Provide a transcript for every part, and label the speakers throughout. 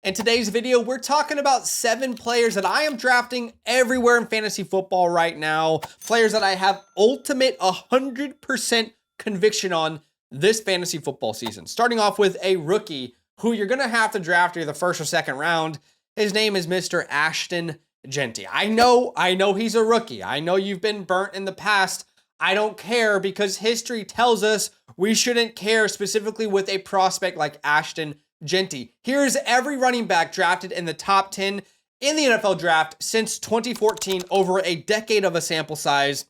Speaker 1: In today's video, we're talking about 7 players that I am drafting everywhere in fantasy football right now. Players that I have ultimate 100% conviction on this fantasy football season. Starting off with a rookie who you're going to have to draft either the first or second round. His name is Mr. Ashton Jeanty. I know he's a rookie. I know you've been burnt in the past. I don't care because history tells us we shouldn't care, specifically with a prospect like Ashton Jeanty. Here's every running back drafted in the top 10 in the NFL draft since 2014, over a decade of a sample size.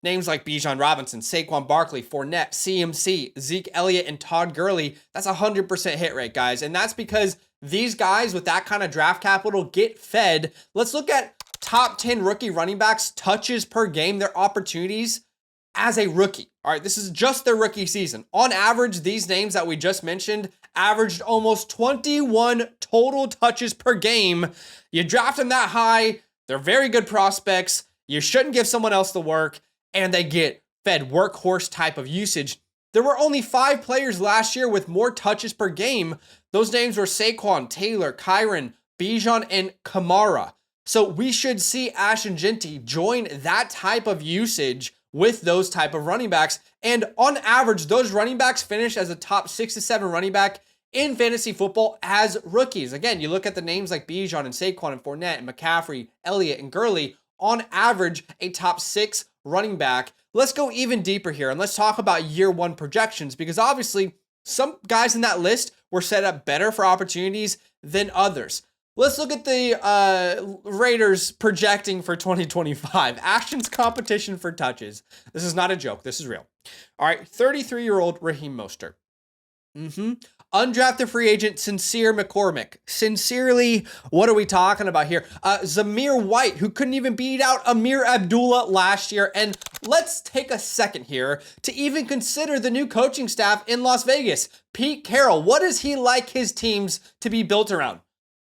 Speaker 1: Names like Bijan Robinson, Saquon Barkley, Fournette, CMC, Zeke Elliott, and Todd Gurley. That's 100% hit rate, guys. And that's because these guys with that kind of draft capital get fed. Let's look at top 10 rookie running backs, touches per game, their opportunities as a rookie. All right, this is just their rookie season. On average, these names that we just mentioned averaged almost 21 total touches per game. You draft them that high, they're very good prospects. You shouldn't give someone else the work, and they get fed workhorse type of usage. There were only 5 players last year with more touches per game. Those names were Saquon, Taylor, Kyron, Bijan, and Kamara. So we should see Ashton Jeanty join that type of usage with those type of running backs. And on average, those running backs finish as a top 6 to 7 running back in fantasy football as rookies. Again, you look at the names like Bijan and Saquon and Fournette and McCaffrey, Elliott, and Gurley, on average, a top 6 running back. Let's go even deeper here and let's talk about year 1 projections, because obviously some guys in that list were set up better for opportunities than others. Let's look at the Raiders projecting for 2025. Ashton's competition for touches. This is not a joke. This is real. All right, 33-year-old Raheem Mostert. Undrafted free agent Sincere McCormick. Sincerely, what are we talking about here? Zamir White, who couldn't even beat out Amir Abdullah last year. And let's take a second here to even consider the new coaching staff in Las Vegas. Pete Carroll, what does he like his teams to be built around?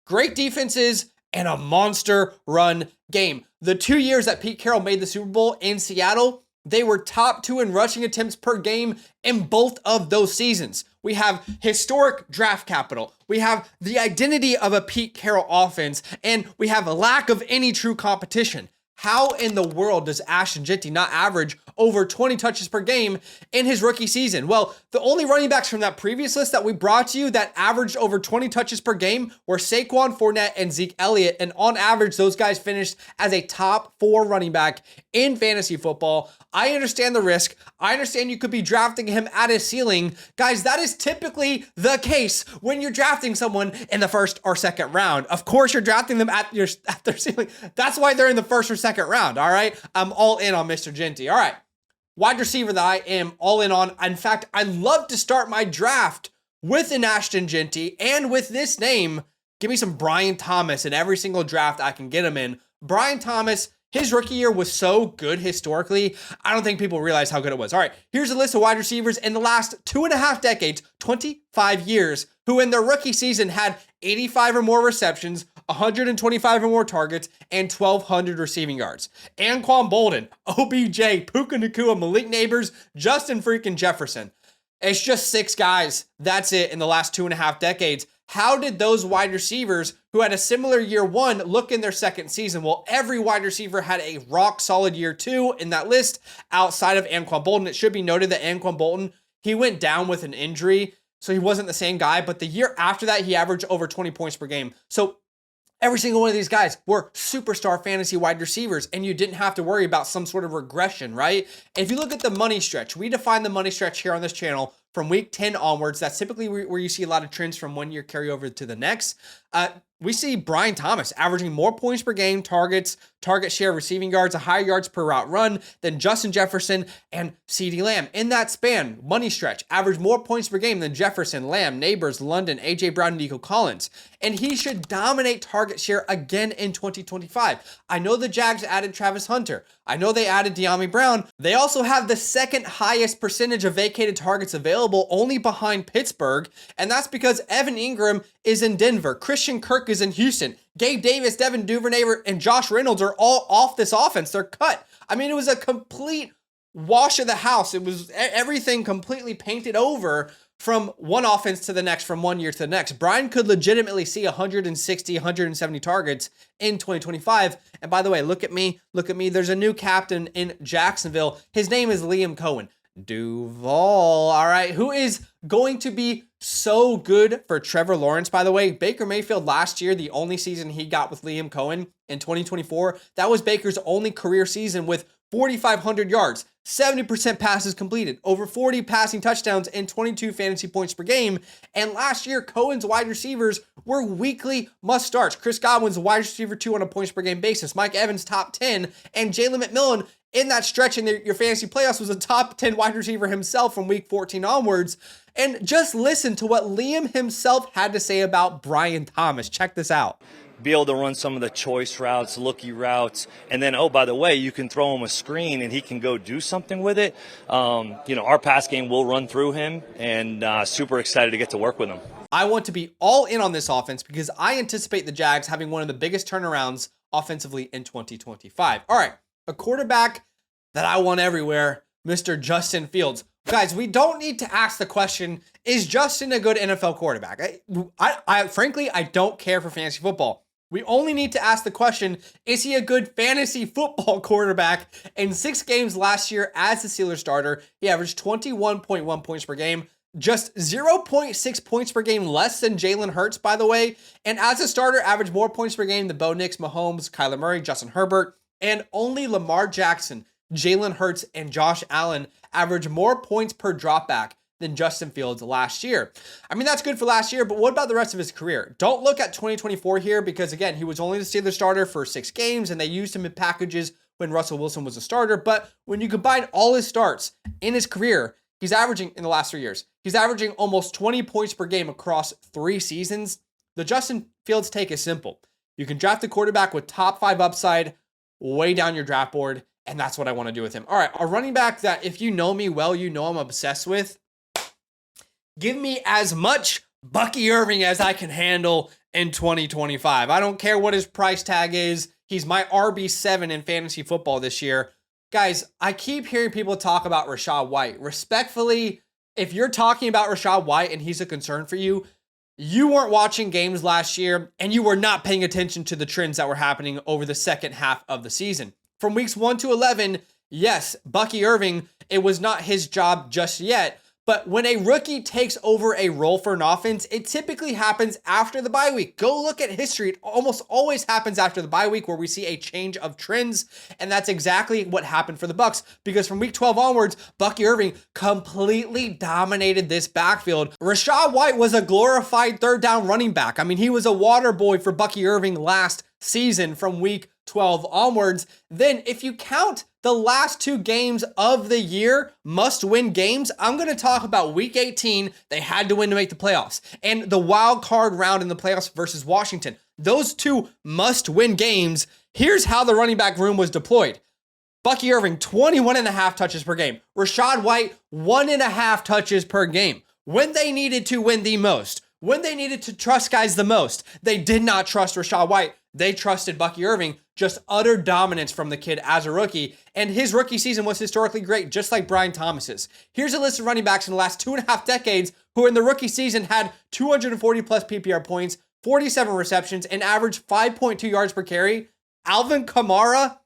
Speaker 1: Great defenses and a monster run game. The 2 years that Pete Carroll made the Super Bowl in Seattle, they were top 2 in rushing attempts per game in both of those seasons. We have historic draft capital. We have the identity of a Pete Carroll offense, and we have a lack of any true competition. How in the world does Ashton Jeanty not average over 20 touches per game in his rookie season? Well, the only running backs from that previous list that we brought to you that averaged over 20 touches per game were Saquon, Fournette, and Zeke Elliott. And on average, those guys finished as a top 4 running back in fantasy football. I understand the risk. I understand you could be drafting him at his ceiling. Guys, that is typically the case when you're drafting someone in the first or second round. Of course, you're drafting them at their ceiling. That's why they're in the first or second round, all right? I'm all in on Mr. Jeanty. All right, wide receiver that I am all in on. In fact, I love to start my draft with an Ashton Jeanty and with this name. Give me some Brian Thomas in every single draft I can get him in. Brian Thomas, his rookie year was so good historically, I don't think people realize how good it was. All right, here's a list of wide receivers in the last 2.5 decades, 25 years, who in their rookie season had 85 or more receptions, 125 or more targets, and 1,200 receiving yards. Anquan Bolden, OBJ, Puka Nacua, Malik Neighbors, Justin freaking Jefferson. It's just 6 guys. That's it in the last 2.5 decades. How did those wide receivers who had a similar year 1 look in their second season? Well, every wide receiver had a rock solid year 2 in that list outside of Anquan Bolden. It should be noted that Anquan Bolden, he went down with an injury, so he wasn't the same guy. But the year after that, he averaged over 20 points per game. So every single one of these guys were superstar fantasy wide receivers, and you didn't have to worry about some sort of regression, right? And if you look at the money stretch, we define the money stretch here on this channel from week 10 onwards. That's typically where you see a lot of trends from one year carry over to the next. We see Brian Thomas averaging more points per game, targets, target share, receiving yards, a higher yards per route run than Justin Jefferson and CeeDee Lamb. In that span, money stretch, averaged more points per game than Jefferson, Lamb, Neighbors, London, A.J. Brown, and Nico Collins. And he should dominate target share again in 2025. I know the Jags added Travis Hunter. I know they added De'Ami Brown. They also have the second highest percentage of vacated targets available, only behind Pittsburgh. And that's because Evan Ingram is in Denver. Christian Kirk is in Houston. Gabe Davis, Devin Duvernay, and Josh Reynolds are all off this offense. They're cut. I mean, it was a complete wash of the house. It was everything completely painted over from one offense to the next, from one year to the next. Brian could legitimately see 160, 170 targets in 2025. And by the way, look at me. There's a new captain in Jacksonville. His name is Liam Cohen. Duval, all right, who is going to be so good for Trevor Lawrence, by the way. Baker Mayfield last year, the only season he got with Liam Cohen in 2024, that was Baker's only career season with 4,500 yards, 70% passes completed, over 40 passing touchdowns, and 22 fantasy points per game. And last year, Cohen's wide receivers were weekly must-starts. Chris Godwin's wide receiver 2 on a points per game basis. Mike Evans, top 10. And Jalen McMillan, in that stretch in your fantasy playoffs, was a top 10 wide receiver himself from week 14 onwards. And just listen to what Liam himself had to say about Brian Thomas. Check this out.
Speaker 2: Be able to run some of the choice routes, looky routes, and then, oh, by the way, you can throw him a screen and he can go do something with it. Our pass game will run through him, and super excited to get to work with him.
Speaker 1: I want to be all in on this offense because I anticipate the Jags having one of the biggest turnarounds offensively in 2025. All right, a quarterback that I want everywhere, Mr. Justin Fields. Guys, we don't need to ask the question, is Justin a good NFL quarterback? I frankly, I don't care for fantasy football. We only need to ask the question, is he a good fantasy football quarterback? In 6 games last year as the Steelers starter, he averaged 21.1 points per game, just 0.6 points per game less than Jalen Hurts, by the way. And as a starter, averaged more points per game than Bo Nix, Mahomes, Kyler Murray, Justin Herbert, and only Lamar Jackson, Jalen Hurts, and Josh Allen averaged more points per dropback than Justin Fields last year. I mean, that's good for last year, but what about the rest of his career? Don't look at 2024 here because, again, he was only the Steelers starter for 6 games, and they used him in packages when Russell Wilson was a starter. But when you combine all his starts in his career, he's averaging, in the last 3 years, he's averaging almost 20 points per game across 3 seasons. The Justin Fields take is simple. You can draft a quarterback with top 5 upside way down your draft board, and that's what I want to do with him. All right, a running back that if you know me well, you know I'm obsessed with. Give me as much Bucky Irving as I can handle in 2025. I don't care what his price tag is. He's my RB7 in fantasy football this year. Guys, I keep hearing people talk about Rachaad White. Respectfully, if you're talking about Rachaad White and he's a concern for you, you weren't watching games last year and you were not paying attention to the trends that were happening over the second half of the season. From weeks 1 to 11, yes, Bucky Irving, it was not his job just yet. But when a rookie takes over a role for an offense, it typically happens after the bye week. Go look at history. It almost always happens after the bye week where we see a change of trends. And that's exactly what happened for the Bucs, because from week 12 onwards, Bucky Irving completely dominated this backfield. Rachaad White was a glorified third down running back. I mean, he was a water boy for Bucky Irving last season from week 12 onwards. Then if you count the last 2 games of the year, must-win games, I'm going to talk about week 18. They had to win to make the playoffs. And the wild card round in the playoffs versus Washington. Those 2 must-win games. Here's how the running back room was deployed. Bucky Irving, 21.5 touches per game. Rachaad White, 1.5 touches per game. When they needed to win the most, when they needed to trust guys the most, they did not trust Rachaad White. They trusted Bucky Irving. Just utter dominance from the kid as a rookie. And his rookie season was historically great, just like Brian Thomas's. Here's a list of running backs in the last 2.5 decades who in the rookie season had 240 plus PPR points, 47 receptions, and averaged 5.2 yards per carry. Alvin Kamara,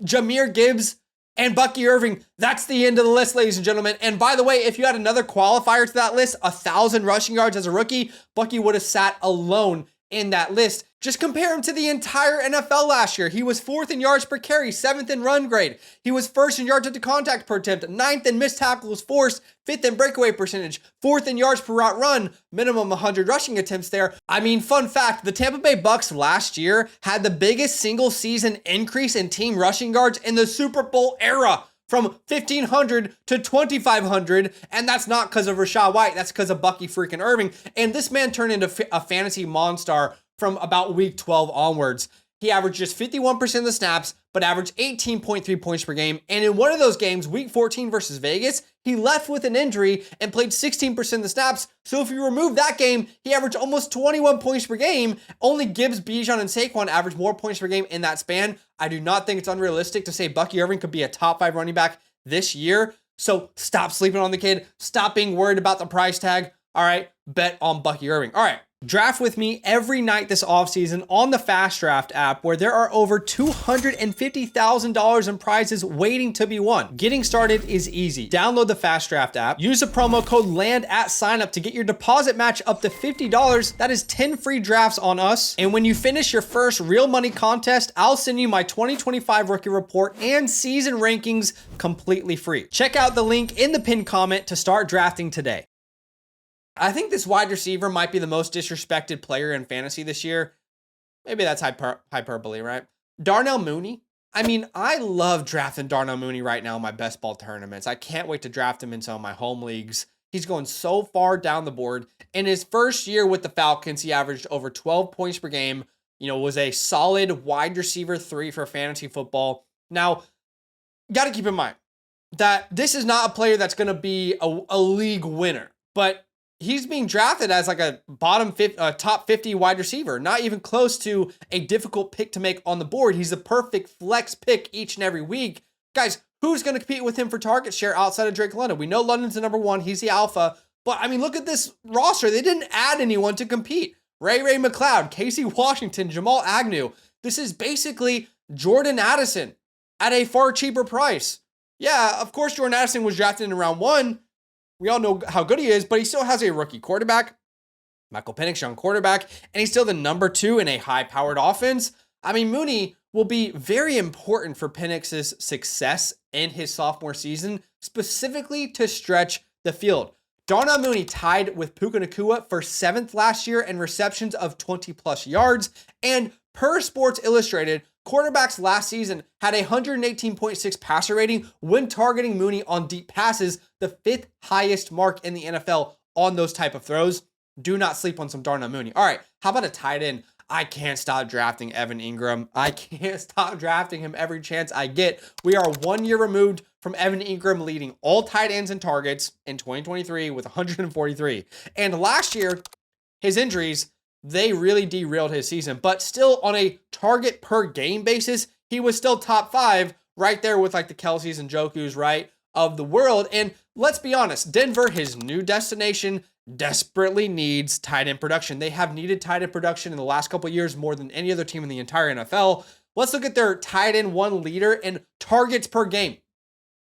Speaker 1: Jahmyr Gibbs, and Bucky Irving. That's the end of the list, ladies and gentlemen. And by the way, if you had another qualifier to that list, 1,000 rushing yards as a rookie, Bucky would have sat alone in that list. Just compare him to the entire NFL last year. He was 4th in yards per carry, 7th in run grade. He was 1st in yards to contact per attempt, 9th in missed tackles forced, 5th in breakaway percentage, 4th in yards per route run, minimum 100 rushing attempts there. I mean, fun fact, the Tampa Bay Bucks last year had the biggest single season increase in team rushing yards in the Super Bowl era, from 1,500 to 2,500, and that's not because of Rachaad White, that's because of Bucky freaking Irving. And this man turned into a fantasy monster from about week 12 onwards. He averaged just 51% of the snaps, but averaged 18.3 points per game. And in one of those games, week 14 versus Vegas, he left with an injury and played 16% of the snaps. So if you remove that game, he averaged almost 21 points per game. Only Gibbs, Bijan, and Saquon averaged more points per game in that span. I do not think it's unrealistic to say Bucky Irving could be a top 5 running back this year. So stop sleeping on the kid. Stop being worried about the price tag. All right, bet on Bucky Irving. All right, draft with me every night this offseason on the FastDraft app, where there are over $250,000 in prizes waiting to be won. Getting started is easy. Download the FastDraft app, use the promo code LAND at signup to get your deposit match up to $50. That is 10 free drafts on us. And when you finish your first real money contest, I'll send you my 2025 rookie report and season rankings completely free. Check out the link in the pinned comment to start drafting today. I think this wide receiver might be the most disrespected player in fantasy this year. Maybe that's hyperbole, right? Darnell Mooney. I mean, I love drafting Darnell Mooney right now in my best ball tournaments. I can't wait to draft him in some of my home leagues. He's going so far down the board. In his first year with the Falcons, he averaged over 12 points per game, was a solid wide receiver 3 for fantasy football. Now, got to keep in mind that this is not a player that's going to be a league winner, but he's being drafted as like a top 50 wide receiver, not even close to a difficult pick to make on the board. He's a perfect flex pick each and every week. Guys, who's going to compete with him for target share outside of Drake London? We know London's the number 1. He's the alpha. But, I mean, look at this roster. They didn't add anyone to compete. Ray McLeod, Casey Washington, Jamal Agnew. This is basically Jordan Addison at a far cheaper price. Yeah, of course, Jordan Addison was drafted in round 1. We all know how good he is, but he still has a rookie quarterback, Michael Penix, young quarterback, and he's still the number 2 in a high-powered offense. I mean, Mooney will be very important for Penix's success in his sophomore season, specifically to stretch the field. Darnell Mooney tied with Puka Nacua for 7th last year in receptions of 20-plus yards, and per Sports Illustrated, quarterbacks last season had a 118.6 passer rating when targeting Mooney on deep passes, the 5th highest mark in the NFL on those type of throws. Do not sleep on some Darnell Mooney. All right, how about a tight end? I can't stop drafting Evan Ingram. I can't stop drafting him every chance I get. We are 1 year removed from Evan Ingram leading all tight ends in targets in 2023 with 143. And last year, his injuries, they really derailed his season, but still on a target per game basis, he was still top 5 right there with like the Kelseys and Jokus, right, of the world. And let's be honest, Denver, his new destination, desperately needs tight end production. They have needed tight end production in the last couple of years more than any other team in the entire NFL. Let's look at their tight end 1 leader in targets per game.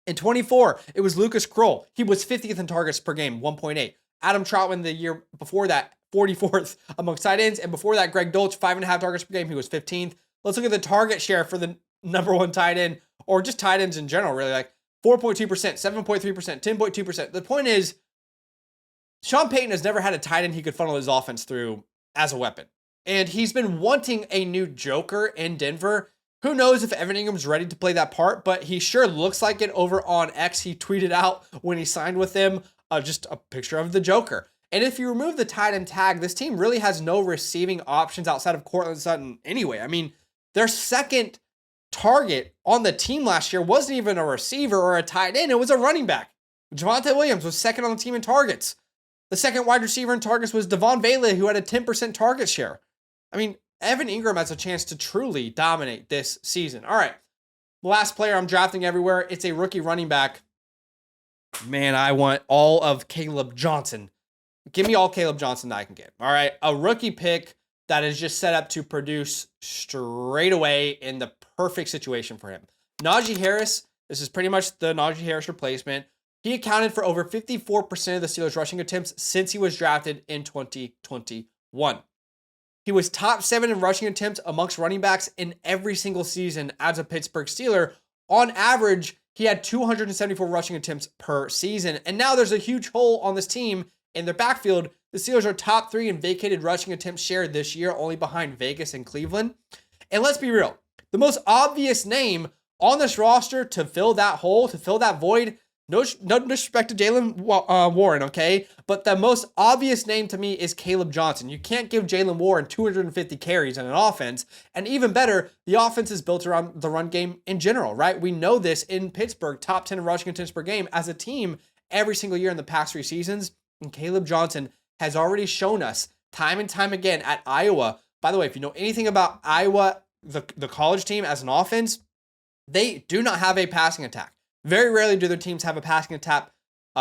Speaker 1: In 24, it was Lucas Kroll. He was 50th in targets per game, 1.8. Adam Troutman the year before that, 44th amongst tight ends. And before that, Greg Dolch, 5.5 targets per game. He was 15th. Let's look at the target share for the number 1 tight end, or just tight ends in general, really, like 4.2%, 7.3%, 10.2%. The point is, Sean Payton has never had a tight end he could funnel his offense through as a weapon. And he's been wanting a new joker in Denver. Who knows if Evan Ingram's ready to play that part, but he sure looks like it. Over on X, he tweeted out when he signed with them, just a picture of the Joker. And if you remove the tight end tag, this team really has no receiving options outside of Cortland Sutton anyway. I mean, their second target on the team last year wasn't even a receiver or a tight end. It was a running back. Javonte Williams was second on the team in targets. The second wide receiver in targets was Devon Bailey, who had a 10% target share. I mean, Evan Ingram has a chance to truly dominate this season. All right, last player I'm drafting everywhere. It's a rookie running back. Man, I want all of Caleb Johnson. Give me all Caleb Johnson that I can get. All right, a rookie pick that is just set up to produce straight away in the perfect situation for him. Najee Harris, this is pretty much the Najee Harris replacement. He accounted for over 54% of the Steelers' rushing attempts since he was drafted in 2021. He was top 7 in rushing attempts amongst running backs in every single season as a Pittsburgh Steeler. On average, he had 274 rushing attempts per season. And now there's a huge hole on this team in their backfield. The Steelers are top 3 in vacated rushing attempts shared this year, only behind Vegas and Cleveland. And let's be real, the most obvious name on this roster to fill that hole, to fill that void, no disrespect to Jalen Warren, okay? But the most obvious name to me is Caleb Johnson. You can't give Jalen Warren 250 carries in an offense. And even better, the offense is built around the run game in general, right? We know this in Pittsburgh, top 10 in rushing attempts per game as a team every single year in the past 3 seasons. And Caleb Johnson has already shown us time and time again at Iowa. By the way, if you know anything about Iowa, the college team as an offense, they do not have a passing attack. Very rarely do their teams have a passing attack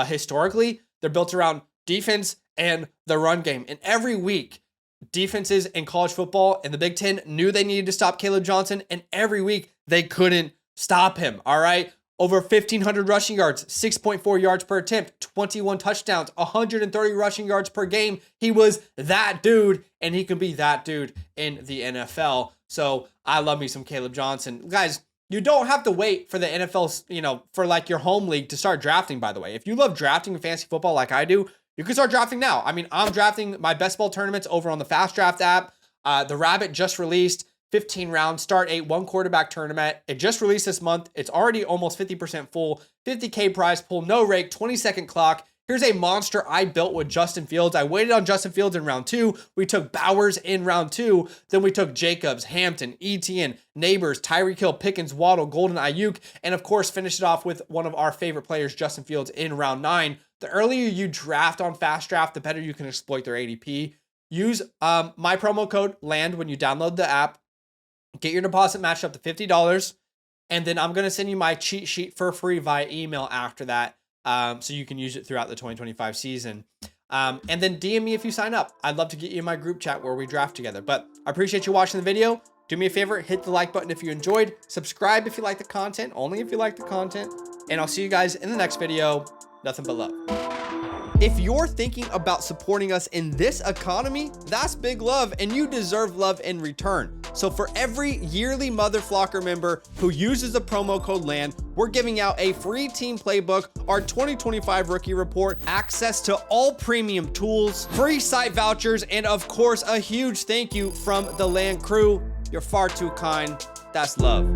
Speaker 1: historically. They're built around defense and the run game. And every week, defenses in college football and the Big Ten knew they needed to stop Caleb Johnson, and every week they couldn't stop him. All right. Over 1,500 rushing yards, 6.4 yards per attempt, 21 touchdowns, 130 rushing yards per game. He was that dude, and he can be that dude in the NFL. So I love me some Caleb Johnson. Guys, you don't have to wait for the NFL, for like your home league to start drafting, by the way. If you love drafting in fantasy football like I do, you can start drafting now. I mean, I'm drafting my best ball tournaments over on the FastDraft app. The Rabbit just released 15 round start 8 1 quarterback tournament. It just released this month. It's already almost 50% full. 50K prize pool, no rake, 20-second clock. Here's a monster I built with Justin Fields. I waited on Justin Fields in round 2. We took Bowers in round 2. Then we took Jacobs, Hampton, Etienne, Neighbors, Tyreek Hill, Pickens, Waddle, Golden, Ayuk, and of course finished it off with one of our favorite players, Justin Fields, in round 9. The earlier you draft on FastDraft, the better you can exploit their ADP. Use my promo code LAND when you download the app. Get your deposit matched up to $50, and then I'm going to send you my cheat sheet for free via email after that, so you can use it throughout the 2025 season. And then DM me if you sign up. I'd love to get you in my group chat where we draft together. But I appreciate you watching the video. Do me a favor, hit the like button if you enjoyed. Subscribe if you like the content, only if you like the content. And I'll see you guys in the next video. Nothing but love. If you're thinking about supporting us in this economy, that's big love, and you deserve love in return. So for every yearly Mother Flocker member who uses the promo code LAND, we're giving out a free team playbook, our 2025 rookie report, access to all premium tools, free site vouchers, and of course, a huge thank you from the LAND crew. You're far too kind. That's love.